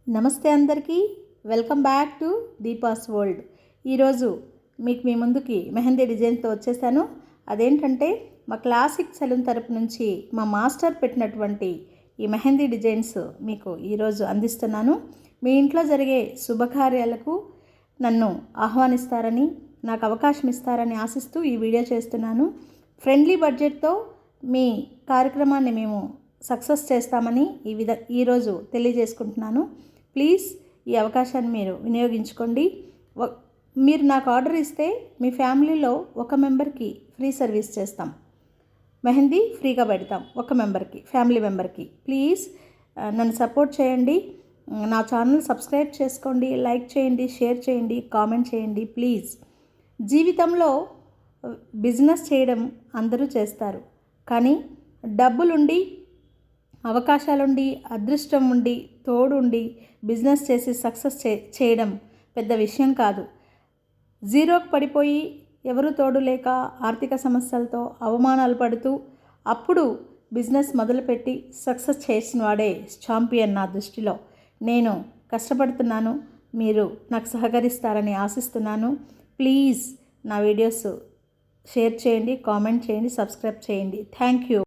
నమస్తే అందరికీ, welcome back to Deepa's world. ఈరోజు మీకు మీ ముందుకి మెహందీ డిజైన్తో వచ్చేసాను. అదేంటంటే మా క్లాసిక్ సెలూన్ తరపు నుంచి మా మాస్టర్ పెట్టినటువంటి ఈ మెహందీ డిజైన్స్ మీకు ఈరోజు అందిస్తున్నాను. మీ ఇంట్లో జరిగే శుభకార్యాలకు నన్ను ఆహ్వానిస్తారని, నాకు అవకాశం ఇస్తారని ఆశిస్తూ ఈ వీడియో చేస్తున్నాను. ఫ్రెండ్లీ బడ్జెట్తో మీ కార్యక్రమాన్ని మేము సక్సెస్ చేస్తామని ఈరోజు తెలియజేసుకుంటున్నాను. ప్లీజ్ ఈ అవకాశాన్ని మీరు వినియోగించుకోండి. మీరు నాకు ఆర్డర్ ఇస్తే మీ ఫ్యామిలీలో ఒక మెంబర్కి ఫ్రీ సర్వీస్ చేస్తాం. మెహందీ ఫ్రీగా పెడతాం ఒక మెంబర్కి, ఫ్యామిలీ మెంబర్కి. ప్లీజ్ నన్ను సపోర్ట్ చేయండి. నా ఛానల్ సబ్స్క్రైబ్ చేసుకోండి, లైక్ చేయండి, షేర్ చేయండి, కామెంట్ చేయండి ప్లీజ్. జీవితంలో బిజినెస్ చేయడం అందరూ చేస్తారు, కానీ డబ్బులుండి, అవకాశాలుండి, అదృష్టం ఉండి, తోడుండి బిజినెస్ చేసి సక్సెస్ చేయడం పెద్ద విషయం కాదు. జీరోకి పడిపోయి ఎవరు తోడు లేక ఆర్థిక సమస్యలతో అవమానాలు పడుతూ అప్పుడు బిజినెస్ మొదలుపెట్టి సక్సెస్ చేసిన వాడే ఛాంపియన్. నా దృష్టిలో నేను కష్టపడుతున్నాను, మీరు నాకు సహకరిస్తారని ఆశిస్తున్నాను. ప్లీజ్ నా వీడియోస్ షేర్ చేయండి, కామెంట్ చేయండి, సబ్స్క్రైబ్ చేయండి. Thank you.